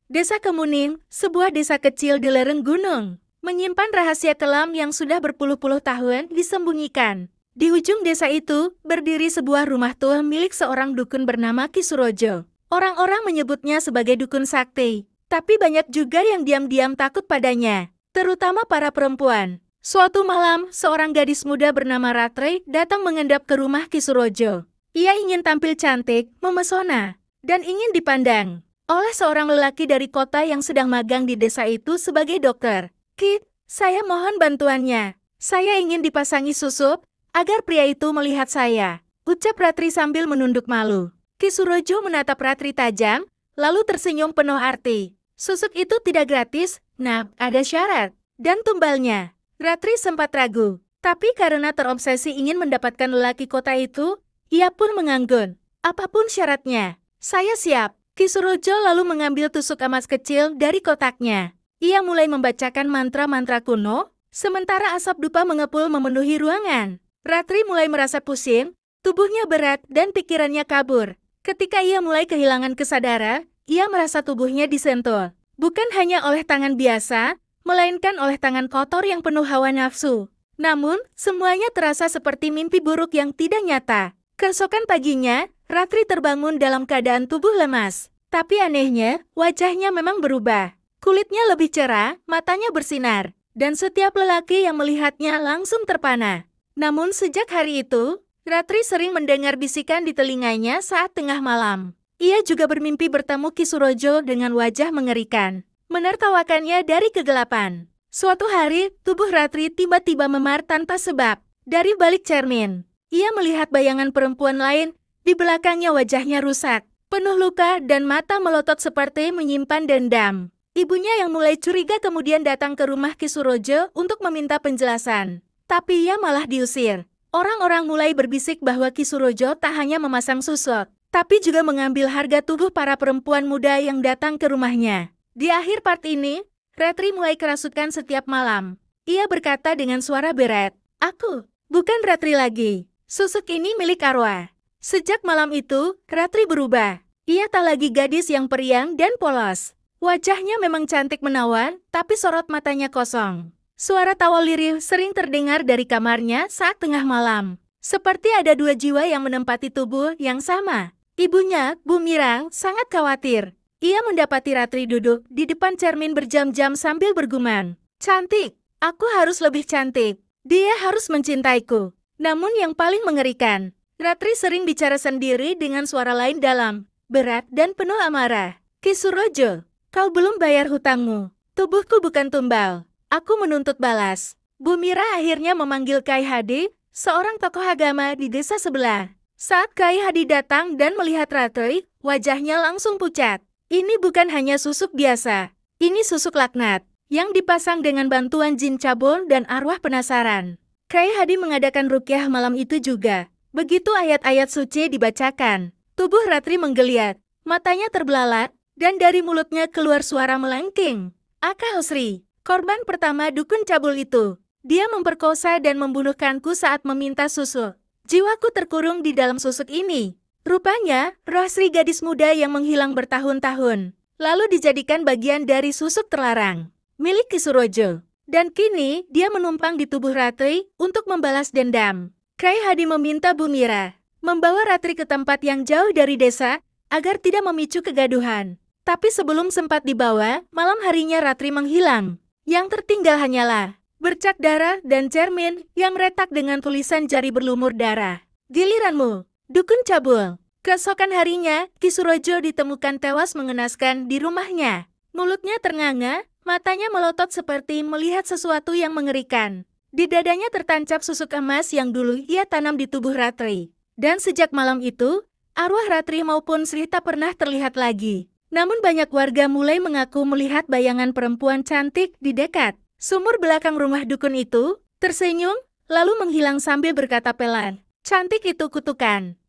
Desa Kemuning, sebuah desa kecil di lereng gunung, menyimpan rahasia kelam yang sudah berpuluh-puluh tahun disembunyikan. Di ujung desa itu, berdiri sebuah rumah tua milik seorang dukun bernama Ki Surojo. Orang-orang menyebutnya sebagai dukun sakti, tapi banyak juga yang diam-diam takut padanya, terutama para perempuan. Suatu malam, seorang gadis muda bernama Ratri datang mengendap ke rumah Ki Surojo. Ia ingin tampil cantik, memesona, dan ingin dipandang oleh seorang lelaki dari kota yang sedang magang di desa itu sebagai dokter. "Kit, saya mohon bantuannya. Saya ingin dipasangi susup agar pria itu melihat saya," ucap Ratri sambil menunduk malu. Ki Surojo menatap Ratri tajam, lalu tersenyum penuh arti. "Susuk itu tidak gratis, nah, ada syarat dan tumbalnya." Ratri sempat ragu, tapi karena terobsesi ingin mendapatkan lelaki kota itu, ia pun menganggun. "Apapun syaratnya, saya siap." Ki Surojo lalu mengambil tusuk emas kecil dari kotaknya. Ia mulai membacakan mantra-mantra kuno, sementara asap dupa mengepul memenuhi ruangan. Ratri mulai merasa pusing, tubuhnya berat dan pikirannya kabur. Ketika ia mulai kehilangan kesadaran, ia merasa tubuhnya disentuh. Bukan hanya oleh tangan biasa, melainkan oleh tangan kotor yang penuh hawa nafsu. Namun, semuanya terasa seperti mimpi buruk yang tidak nyata. Keesokan paginya, Ratri terbangun dalam keadaan tubuh lemas. Tapi anehnya, wajahnya memang berubah. Kulitnya lebih cerah, matanya bersinar, dan setiap lelaki yang melihatnya langsung terpana. Namun sejak hari itu, Ratri sering mendengar bisikan di telinganya saat tengah malam. Ia juga bermimpi bertemu Ki Surojo dengan wajah mengerikan, menertawakannya dari kegelapan. Suatu hari, tubuh Ratri tiba-tiba memar tanpa sebab. Dari balik cermin, ia melihat bayangan perempuan lain. Di belakangnya wajahnya rusak, penuh luka dan mata melotot seperti menyimpan dendam. Ibunya yang mulai curiga kemudian datang ke rumah Ki Surojo untuk meminta penjelasan. Tapi ia malah diusir. Orang-orang mulai berbisik bahwa Ki Surojo tak hanya memasang susuk, tapi juga mengambil harga tubuh para perempuan muda yang datang ke rumahnya. Di akhir part ini, Ratri mulai kerasukan setiap malam. Ia berkata dengan suara berat, "Aku bukan Ratri lagi. Susuk ini milik arwah." Sejak malam itu, Ratri berubah. Ia tak lagi gadis yang periang dan polos. Wajahnya memang cantik menawan, tapi sorot matanya kosong. Suara tawa lirih sering terdengar dari kamarnya saat tengah malam. Seperti ada dua jiwa yang menempati tubuh yang sama. Ibunya, Bu Mirang, sangat khawatir. Ia mendapati Ratri duduk di depan cermin berjam-jam sambil bergumam, "Cantik, aku harus lebih cantik. Dia harus mencintaiku." Namun yang paling mengerikan, Ratri sering bicara sendiri dengan suara lain dalam, berat dan penuh amarah. "Ki Surojo, kau belum bayar hutangmu. Tubuhku bukan tumbal. Aku menuntut balas." Bu Mira akhirnya memanggil Kai Hadi, seorang tokoh agama di desa sebelah. Saat Kai Hadi datang dan melihat Ratri, wajahnya langsung pucat. Ini bukan hanya susuk biasa. Ini susuk laknat, yang dipasang dengan bantuan jin cabul dan arwah penasaran. Kai Hadi mengadakan rukyah malam itu juga. Begitu ayat-ayat suci dibacakan, tubuh Ratri menggeliat, matanya terbelalak, dan dari mulutnya keluar suara melengking. "Aka Husri, korban pertama dukun cabul itu. Dia memperkosa dan membunuhkanku saat meminta susu. Jiwaku terkurung di dalam susuk ini." Rupanya, roh Sri gadis muda yang menghilang bertahun-tahun, lalu dijadikan bagian dari susuk terlarang, milik Ki Surojo. Dan kini, dia menumpang di tubuh Ratri untuk membalas dendam. Kai Hadi meminta Bu Mira membawa Ratri ke tempat yang jauh dari desa agar tidak memicu kegaduhan. Tapi sebelum sempat dibawa, malam harinya Ratri menghilang. Yang tertinggal hanyalah bercak darah dan cermin yang retak dengan tulisan jari berlumur darah. "Giliranmu, dukun cabul." Keesokan harinya, Ki Surojo ditemukan tewas mengenaskan di rumahnya. Mulutnya ternganga, matanya melotot seperti melihat sesuatu yang mengerikan. Di dadanya tertancap susuk emas yang dulu ia tanam di tubuh Ratri. Dan sejak malam itu, arwah Ratri maupun Sri tak pernah terlihat lagi. Namun banyak warga mulai mengaku melihat bayangan perempuan cantik di dekat sumur belakang rumah dukun itu, tersenyum, lalu menghilang sambil berkata pelan, "Cantik itu kutukan."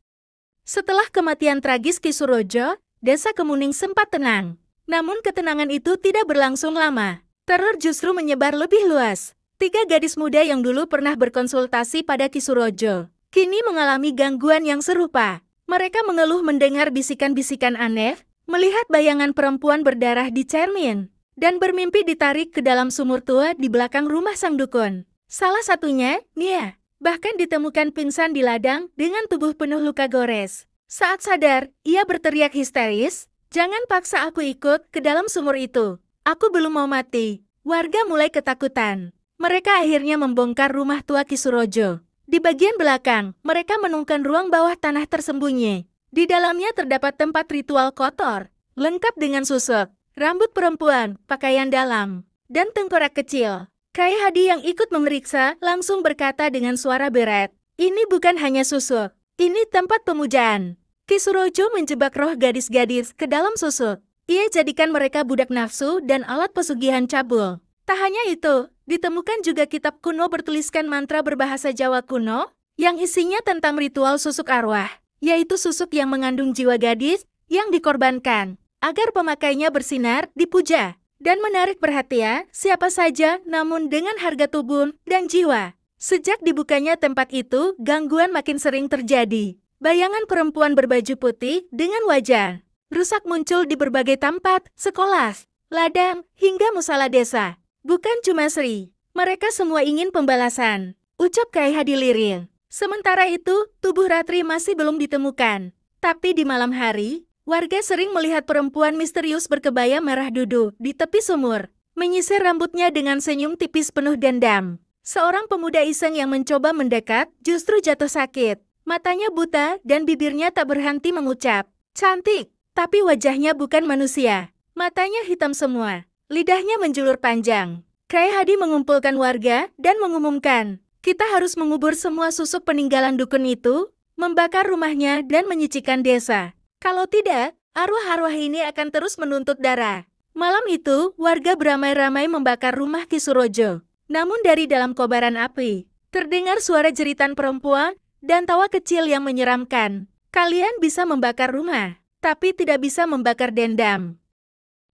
Setelah kematian tragis Ki Surojo, desa Kemuning sempat tenang. Namun ketenangan itu tidak berlangsung lama. Teror justru menyebar lebih luas. 3 gadis muda yang dulu pernah berkonsultasi pada Ki Surojo, kini mengalami gangguan yang serupa. Mereka mengeluh mendengar bisikan-bisikan aneh, melihat bayangan perempuan berdarah di cermin, dan bermimpi ditarik ke dalam sumur tua di belakang rumah sang dukun. Salah satunya, Nia, bahkan ditemukan pingsan di ladang dengan tubuh penuh luka gores. Saat sadar, ia berteriak histeris, "Jangan paksa aku ikut ke dalam sumur itu. Aku belum mau mati." Warga mulai ketakutan. Mereka akhirnya membongkar rumah tua Kisurojo. Di bagian belakang, mereka menemukan ruang bawah tanah tersembunyi. Di dalamnya terdapat tempat ritual kotor, lengkap dengan susuk, rambut perempuan, pakaian dalam, dan tengkorak kecil. Kai Hadi yang ikut memeriksa langsung berkata dengan suara berat, "Ini bukan hanya susuk, ini tempat pemujaan." Kisurojo menjebak roh gadis-gadis ke dalam susuk. Ia jadikan mereka budak nafsu dan alat pesugihan cabul. Tak hanya itu, ditemukan juga kitab kuno bertuliskan mantra berbahasa Jawa kuno yang isinya tentang ritual susuk arwah, yaitu susuk yang mengandung jiwa gadis yang dikorbankan agar pemakainya bersinar, dipuja, dan menarik perhatian siapa saja namun dengan harga tubuh dan jiwa. Sejak dibukanya tempat itu, gangguan makin sering terjadi. Bayangan perempuan berbaju putih dengan wajah rusak muncul di berbagai tempat, sekolah, ladang, hingga musala desa. Bukan cuma Sri, mereka semua ingin pembalasan, ucap Kai Hadi lirih. Sementara itu, tubuh Ratri masih belum ditemukan. Tapi di malam hari, warga sering melihat perempuan misterius berkebaya merah duduk di tepi sumur, menyisir rambutnya dengan senyum tipis penuh dendam. Seorang pemuda iseng yang mencoba mendekat justru jatuh sakit. Matanya buta dan bibirnya tak berhenti mengucap, "Cantik," tapi wajahnya bukan manusia. Matanya hitam semua. Lidahnya menjulur panjang. Kai Hadi mengumpulkan warga dan mengumumkan, "Kita harus mengubur semua susuk peninggalan dukun itu, membakar rumahnya dan menyicikan desa. Kalau tidak, arwah-arwah ini akan terus menuntut darah." Malam itu, warga beramai-ramai membakar rumah Kisurojo. Namun dari dalam kobaran api, terdengar suara jeritan perempuan dan tawa kecil yang menyeramkan. "Kalian bisa membakar rumah, tapi tidak bisa membakar dendam."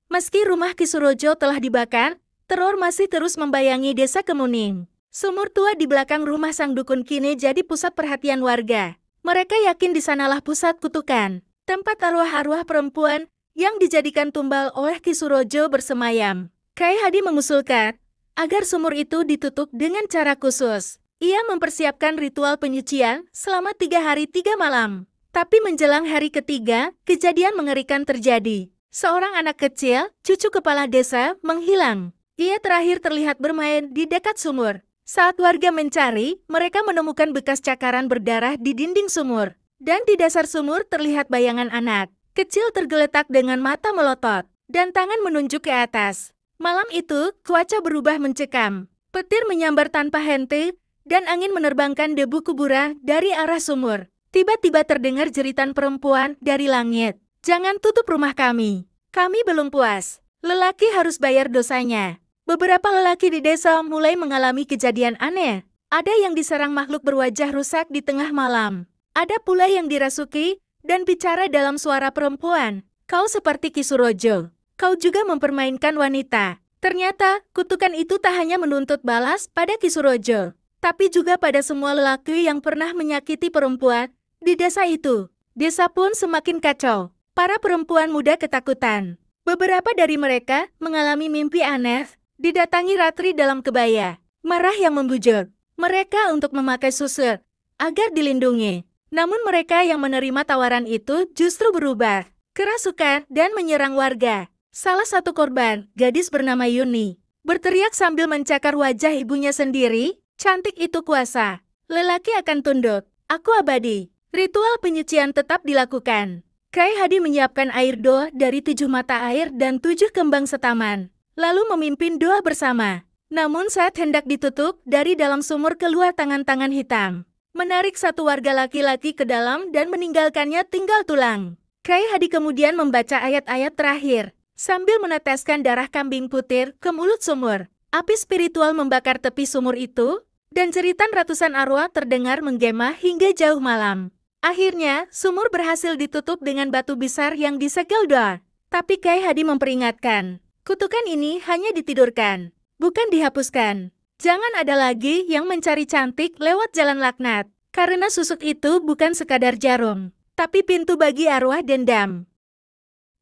Meski rumah Kisurojo telah dibakar, teror masih terus membayangi desa Kemuning. Sumur tua di belakang rumah sang dukun kini jadi pusat perhatian warga. Mereka yakin di sanalah pusat kutukan, tempat arwah-arwah perempuan yang dijadikan tumbal oleh Kisurojo bersemayam. Kai Hadi mengusulkan agar sumur itu ditutup dengan cara khusus. Ia mempersiapkan ritual penyucian selama 3 hari 3 malam. Tapi menjelang hari ketiga, kejadian mengerikan terjadi. Seorang anak kecil, cucu kepala desa, menghilang. Ia terakhir terlihat bermain di dekat sumur. Saat warga mencari, mereka menemukan bekas cakaran berdarah di dinding sumur. Dan di dasar sumur terlihat bayangan anak kecil tergeletak dengan mata melotot dan tangan menunjuk ke atas. Malam itu, cuaca berubah mencekam. Petir menyambar tanpa henti, dan angin menerbangkan debu kuburan dari arah sumur. Tiba-tiba terdengar jeritan perempuan dari langit. "Jangan tutup rumah kami. Kami belum puas. Lelaki harus bayar dosanya." Beberapa lelaki di desa mulai mengalami kejadian aneh. Ada yang diserang makhluk berwajah rusak di tengah malam. Ada pula yang dirasuki dan bicara dalam suara perempuan. "Kau seperti Kisurojo. Kau juga mempermainkan wanita." Ternyata, kutukan itu tak hanya menuntut balas pada Kisurojo, tapi juga pada semua lelaki yang pernah menyakiti perempuan di desa itu. Desa pun semakin kacau. Para perempuan muda ketakutan. Beberapa dari mereka mengalami mimpi aneh, didatangi Ratri dalam kebaya, marah yang membujuk mereka untuk memakai susuk agar dilindungi. Namun mereka yang menerima tawaran itu justru berubah, kerasukan dan menyerang warga. Salah satu korban, gadis bernama Yuni, berteriak sambil mencakar wajah ibunya sendiri, "Cantik itu kuasa. Lelaki akan tunduk. Aku abadi." Ritual penyucian tetap dilakukan. Kai Hadi menyiapkan air doa dari 7 mata air dan 7 kembang setaman, lalu memimpin doa bersama. Namun saat hendak ditutup, dari dalam sumur keluar tangan-tangan hitam, menarik satu warga laki-laki ke dalam dan meninggalkannya tinggal tulang. Kai Hadi kemudian membaca ayat-ayat terakhir, sambil meneteskan darah kambing putih ke mulut sumur. Api spiritual membakar tepi sumur itu, dan jeritan ratusan arwah terdengar menggema hingga jauh malam. Akhirnya, sumur berhasil ditutup dengan batu besar yang disegel doa. Tapi Kai Hadi memperingatkan, kutukan ini hanya ditidurkan, bukan dihapuskan. Jangan ada lagi yang mencari cantik lewat jalan laknat, karena susuk itu bukan sekadar jarum, tapi pintu bagi arwah dendam.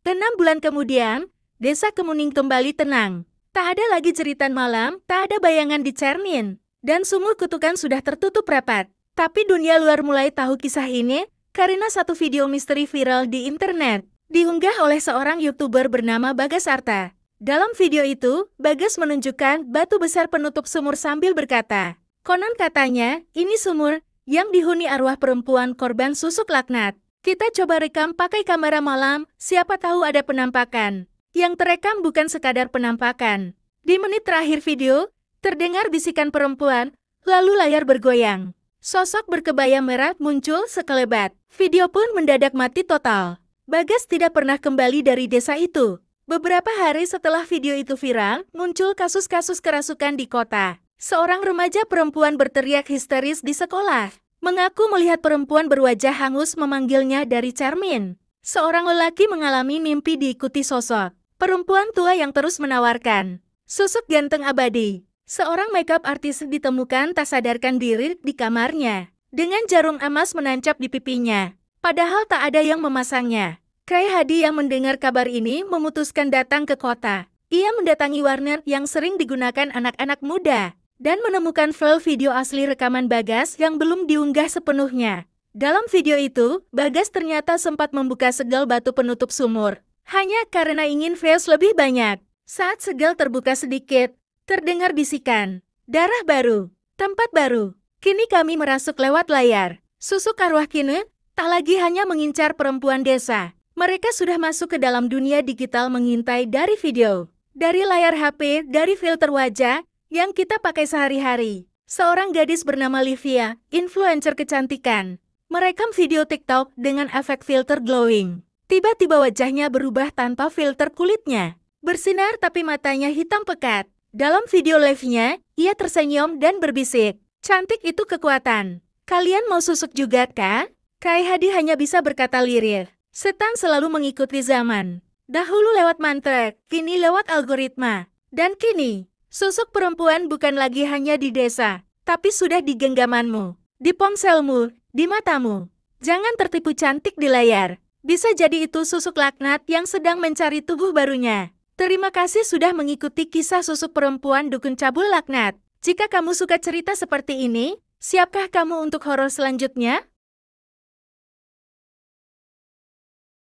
6 bulan kemudian, desa Kemuning kembali tenang. Tak ada lagi jeritan malam, tak ada bayangan di cermin. Dan sumur kutukan sudah tertutup rapat. Tapi dunia luar mulai tahu kisah ini karena satu video misteri viral di internet. Diunggah oleh seorang YouTuber bernama Bagas Arta. Dalam video itu, Bagas menunjukkan batu besar penutup sumur sambil berkata, "Konon katanya, ini sumur yang dihuni arwah perempuan korban susuk laknat. Kita coba rekam pakai kamera malam, siapa tahu ada penampakan." Yang terekam bukan sekadar penampakan. Di menit terakhir video, terdengar bisikan perempuan, lalu layar bergoyang. Sosok berkebaya merah muncul sekelebat. Video pun mendadak mati total. Bagas tidak pernah kembali dari desa itu. Beberapa hari setelah video itu viral, muncul kasus-kasus kerasukan di kota. Seorang remaja perempuan berteriak histeris di sekolah. Mengaku melihat perempuan berwajah hangus memanggilnya dari cermin. Seorang lelaki mengalami mimpi diikuti sosok perempuan tua yang terus menawarkan susuk ganteng abadi. Seorang makeup artis ditemukan tak sadarkan diri di kamarnya, dengan jarum emas menancap di pipinya. Padahal tak ada yang memasangnya. Kai Hadi yang mendengar kabar ini memutuskan datang ke kota. Ia mendatangi warnet yang sering digunakan anak-anak muda, dan menemukan file video asli rekaman Bagas yang belum diunggah sepenuhnya. Dalam video itu, Bagas ternyata sempat membuka segel batu penutup sumur. Hanya karena ingin views lebih banyak. Saat segel terbuka sedikit, terdengar bisikan, "Darah baru, tempat baru. Kini kami merasuk lewat layar." Susuk arwah kini tak lagi hanya mengincar perempuan desa. Mereka sudah masuk ke dalam dunia digital mengintai dari video. Dari layar HP, dari filter wajah yang kita pakai sehari-hari. Seorang gadis bernama Livia, influencer kecantikan, merekam video TikTok dengan efek filter glowing. Tiba-tiba wajahnya berubah tanpa filter kulitnya. Bersinar tapi matanya hitam pekat. Dalam video live-nya, ia tersenyum dan berbisik, "Cantik itu kekuatan. Kalian mau susuk juga, kah?" Kai Hadi hanya bisa berkata lirih. Setan selalu mengikuti zaman. Dahulu lewat mantra, kini lewat algoritma. Dan kini, susuk perempuan bukan lagi hanya di desa, tapi sudah di genggamanmu, di ponselmu, di matamu. Jangan tertipu cantik di layar. Bisa jadi itu susuk laknat yang sedang mencari tubuh barunya. Terima kasih sudah mengikuti kisah susuk perempuan dukun cabul laknat. Jika kamu suka cerita seperti ini, siapkah kamu untuk horor selanjutnya?